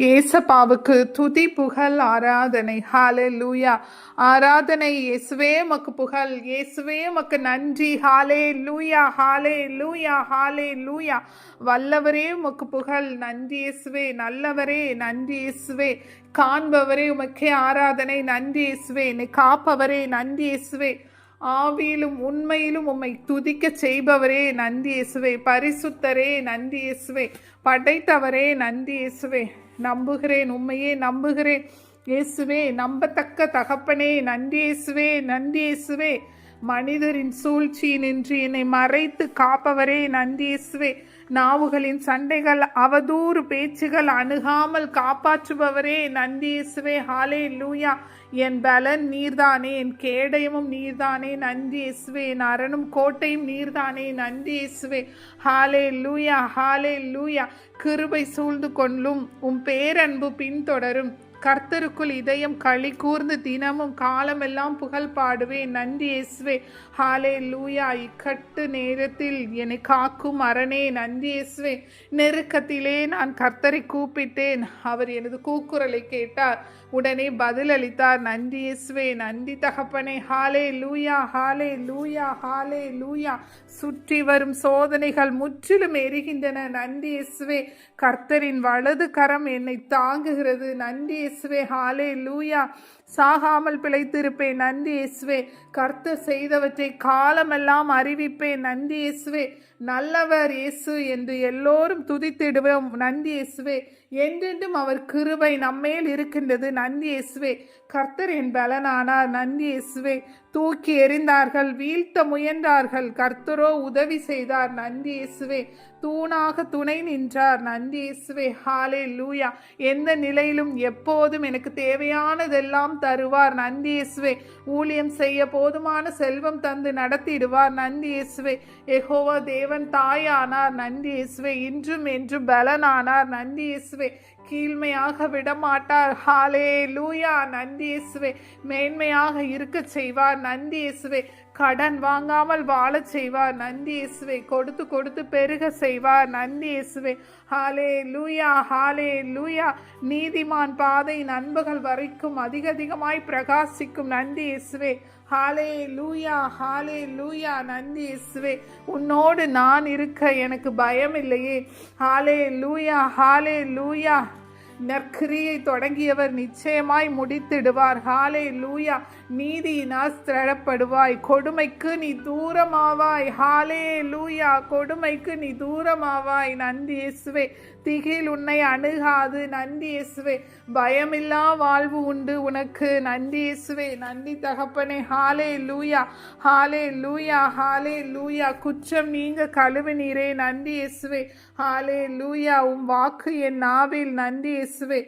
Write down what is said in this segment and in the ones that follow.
ஏசப்பாவுக்கு துதி புகழ் ஆராதனை. ஹalleluya. ஆராதனை இயேசுவே உமக்கு புகழ், இயேசுவே உமக்கு நன்றி. ஹalleluya ஹalleluya ஹalleluya. வல்லவரே உமக்கு புகழ், நன்றி இயேசுவே. நல்லவரே நன்றி இயேசுவே. காண்பவரே உமக்கே ஆராதனை, நன்றி இயேசுவே. என்னை காப்பவரே நன்றி இயேசுவே. ஆவியிலும் உண்மையிலும் உம்மை துதிக்க செய்பவரே நன்றி இயேசுவே. பரிசுத்தரே நன்றி இயேசுவே. படைத்தவரே நன்றி இயேசுவே. நம்புகிறேன், உண்மையே நம்புகிறேன் இயேசுவே. நம்பத்தக்க தகப்பனே நன்றி இயேசுவே. நன்றி இயேசுவே. மனிதரின் சூழ்ச்சியினின்று என்னை மறைத்து காப்பவரே நன்றி இயேசுவே. நாவுகளின் சண்டைகள், அவதூறு பேச்சுகள் அணுகாமல் காப்பாற்றுபவரே நன்றி இயேசுவே. ஹalleluya. என் பலன் நீர்தானே, என் கேடயமும் நீர்தானே நன்றி இயேசுவே. என் அரணும் கோட்டையும் நீர்தானே நன்றி இயேசுவே. ஹalleluya ஹalleluya. கிருபை சூழ்ந்து கொள்ளும், உம் பேரன்பு பின்தொடரும். கர்த்தருக்குள் இதயம் களி கூர்ந்து தினமும் காலமெல்லாம் புகழ் பாடுவேன் நன்றி இயேசுவே. ஹalleluya. இக்கட்டு நேரத்தில் என்னை காக்கும் அரணே நன்றி இயேசுவே. நெருக்கத்திலே நான் கர்த்தரை கூப்பிட்டேன், அவர் எனது கூக்குரலை கேட்டார், உடனே பதிலளித்தார். நன்றி இயேசுவே. நன்றி தகப்பனே. ஹalleluya ஹalleluya ஹalleluya. சுற்றி வரும் சோதனைகள் முற்றிலும் எரிகின்றன நன்றி இயேசுவே. கர்த்தரின் வலது கரம் என்னை தாங்குகிறது நன்றி இயேசுவே. ஹalleluya. சாகாமல் பிழைத்திருப்பேன் நன்றி இயேசுவே. கர்த்தர் செய்தவற்றை காலமெல்லாம் அறிவிப்பேன் நன்றி இயேசுவே. நல்லவர் இயேசு என்று எல்லோரும் துதித்திடுவோம் நன்றி இயேசுவே. என்றென்றும் அவர் கிருபை நம்மேல் இருக்கின்றது நன்றி இயேசுவே. கர்த்தர் என் பலனானார் நன்றி இயேசுவே. தூக்கி எறிந்தார்கள், வீழ்த்த முயன்றார்கள், கர்த்தரோ உதவி செய்தார் நன்றி இயேசுவே. தூணாக துணை நின்றார் நன்றி இயேசுவே. ஹalleluya. எந்த நிலையிலும் எப்போதும் எனக்கு தேவையானதெல்லாம் தருவார் நன்றி இயேசுவே. ஊழியம் செய்ய போதுமான செல்வம் தந்து நடத்திடுவார் நன்றி இயேசுவே. யெகோவா தேவன் தாயானார் நன்றி இயேசுவே. இன்றும் என்றும் பலனானார் நன்றி இயேசுவே. கீழ்மையாக விடமாட்டார். ஹalleluya. நன்றி இயேசுவே. மேன்மையாக இருக்க செய்வார் நன்றி இயேசுவே. கடன் வாங்காமல் வாழச் செய்வார் நன்றி இயேசுவே. கொடுத்து கொடுத்து பெருக செய்வார் நன்றி இயேசுவே. ஹalleluya ஹalleluya. நீதிமான் பாதை நண்பகல் வரைக்கும் அதிகமாய் பிரகாசிக்கும் நன்றி இயேசுவே. ஹalleluya ஹalleluya. நன்றி இயேசுவே. உன்னோடு நான் இருக்க எனக்கு பயம் இல்லையே. ஹalleluya ஹalleluya. நற்கிரியை தொடங்கியவர் நிச்சயமாய் முடித்திடுவார். ஹalleluya. நீதியினால் ஸ்திரப்படுவாய், கொடுமைக்கு நீ தூரமாவாய். ஹalleluya. கொடுமைக்கு நீ தூரமாவாய் நன்றி இயேசுவே. திகில் உன்னை அணுகாது நன்றி இயேசுவே. பயமில்லா வாழ்வு உண்டு உனக்கு நன்றி இயேசுவே. நன்றி தகப்பனே. ஹalleluya ஹalleluya ஹalleluya. குற்றம் நீங்க கழுவினீரே நன்றி இயேசுவே. ஹalleluya. உம் வாக்கு என் நாவில் நன்றி இயேசுவே.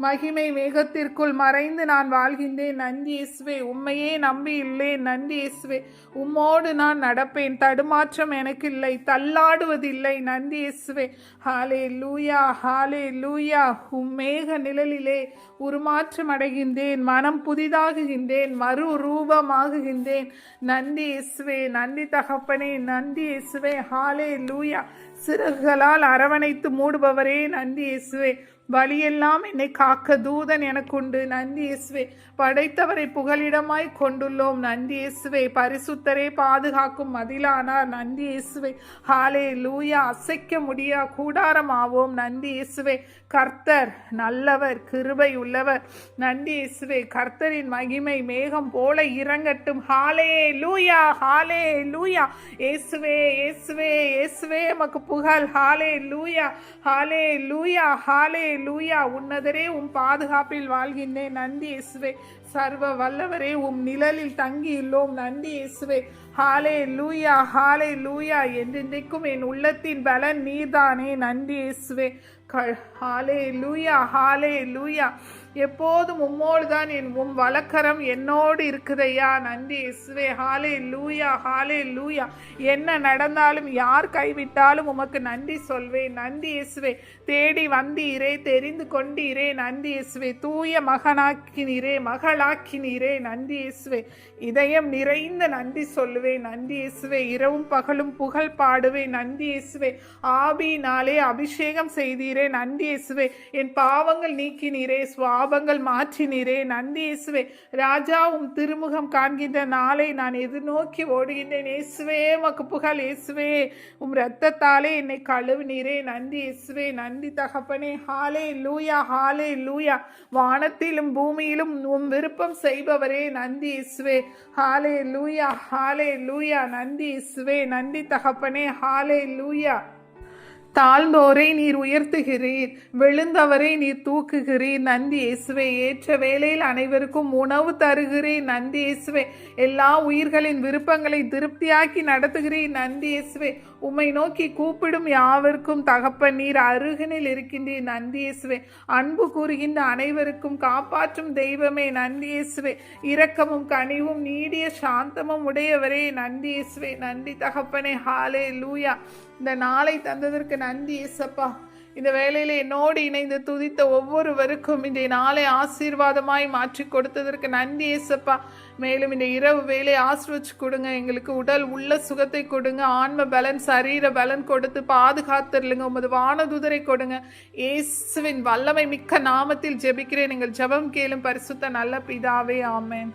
மகிமை மேகத்திற்குள் மறைந்து நான் வாழ்கின்றேன் நன்றி இயேசுவே. உம்மையே நம்பி இல்லேன் நன்றி இயேசுவே. உம்மோடு நான் நடப்பேன், தடுமாற்றம் எனக்கு இல்லை, தள்ளாடுவதில்லை நன்றி இயேசுவே. ஹalleluya ஹalleluya. மேக நிழலிலே உருமாற்றம் அடைகின்றேன், மனம் புதிதாகுகின்றேன், மறு ரூபமாகுகின்றேன் நன்றி இயேசுவே. நன்றி தகப்பனே. நன்றி இயேசுவே. ஹalleluya. சிறகுகளால் அரவணைத்து மூடுபவரே நன்றி இயேசுவே. வழியெல்லாம் என்னை காக்க தூதன் எனக்குண்டு நன்றி இயேசுவே. படைத்தவரை புகலிடமாய் கொண்டுள்ளோம் நன்றி இயேசுவே. பரிசுத்தரே பாதுகாக்கும் மதிலானார் நன்றி இயேசுவே. ஹalleluya. அசைக்க முடியா கூடாரமாவோம் நன்றி இயேசுவே. கர்த்தர் நல்லவர், கிருபை உள்ளவர் நன்றி இயேசுவே. கர்த்தரின் மகிமை மேகம் போல இறங்கட்டும். ஹalleluya ஹalleluya. இயேசுவே இயேசுவே இயேசுவே உமக்கு புகழ். ஹalleluya ஹalleluya ஹalleluya. உன்னதரே உம் பாதுகாப்பில் வாழ்கின்றேன் நன்றி இயேசுவே. சர்வ வல்லவரே உம் நிழலில் தங்கியுள்ளோம் நன்றி இயேசுவே. ஹalleluya ஹalleluya. என்றென்றைக்கும் என் உள்ளத்தின் பலன் நீர்தானே நன்றி இயேசுவே. ஹalleluya ஹalleluya. எப்போதும் உம்மோடு தான் உம் வலக்கரம் என்னோடு இருக்குதையா நன்றி இயேசுவே. ஹalleluya ஹalleluya. என்ன நடந்தாலும் யார் கைவிட்டாலும் உமக்கு நன்றி சொல்வேன் நன்றி இயேசுவே. தேடி வந்தீரே, தெரிந்து கொண்டீரே நன்றி இயேசுவே. தூய மகனாக்கினீரே, மகளாக்கினீரே நன்றி இயேசுவே. இதயம் நிறைந்த நன்றி சொல்லுவேன் நன்றி இயேசுவே. இரவும் பகலும் புகழ் பாடுவேன் நன்றி இயேசுவே. ஆவியினாலே அபிஷேகம் செய்தீரே நீரே, நன்றி இயேசுவே. என் பாவங்கள் நீக்கினீரே, சுவாபங்கள் மாற்றினீரே, நன்றி இயேசுவே. ராஜா, திருமுகம் காண்கின்ற நாளை நான் எதிர்நோக்கி ஓடுகின்றேன் இயேசுவே. உமக்கு புகழ் இயேசுவே. இரத்தத்தாலே என்னை கழுவினீரே, நன்றி இயேசுவே. நன்றி தகப்பனே. ஹாலே லூயா, ஹாலே லூயா. வானத்திலும் பூமியிலும் விருப்பம் செய்பவரே, நன்றி இயேசுவே. ஹாலே லூயா, ஹாலே லூயா. நன்றி இயேசுவே. நன்றி தகப்பனே. ஹாலே லூயா. தாழ்ந்தோரை நீர் உயர்த்துகிறீர், விழுந்தவரை நீர் தூக்குகிறீர், நன்றி இயேசுவே. ஏற்ற வேளையில் அனைவருக்கும் உணவு தருகிறீர், நன்றி இயேசுவே. எல்லா உயிர்களின் விருப்பங்களை திருப்தியாக்கி நடத்துகிறீர், நன்றி இயேசுவே. உம்மை நோக்கி கூப்பிடும் யாவருக்கும் தகப்பன் நீர் அருகினில் இருக்கின்றீர், நன்றி இயேசுவே. அன்பு கூறுகின்ற அனைவருக்கும் காப்பாற்றும் தெய்வமே, நன்றி இயேசுவே. இரக்கமும் கனிவும் நீடிய சாந்தமும் உடையவரே, நன்றி இயேசுவே. நன்றி தகப்பனே. ஹாலே லூயா. இந்த நாளை தந்ததற்கு நன்றி இயேசப்பா. இந்த வேளையில என்னோடு இணைந்து துதித்த ஒவ்வொருவருக்கும் இந்த நாளை ஆசீர்வாதமாய் மாற்றி கொடுத்ததற்கு நன்றி இயேசப்பா. மேலும் இந்த இரவு வேலை ஆசிர்வச்சு கொடுங்க, எங்களுக்கு உடல் உள்ள சுகத்தை கொடுங்க, ஆன்ம பலன் சரீர பலன் கொடுத்து பாதுகாத்துருங்க. உமது வானதுதரை கொடுங்க. இயேசுவின் வல்லமை மிக்க நாமத்தில் ஜெபிக்கிறேன். எங்கள் ஜெபம் கேளும் பரிசுத்த நல்ல பிதாவே, ஆமென்.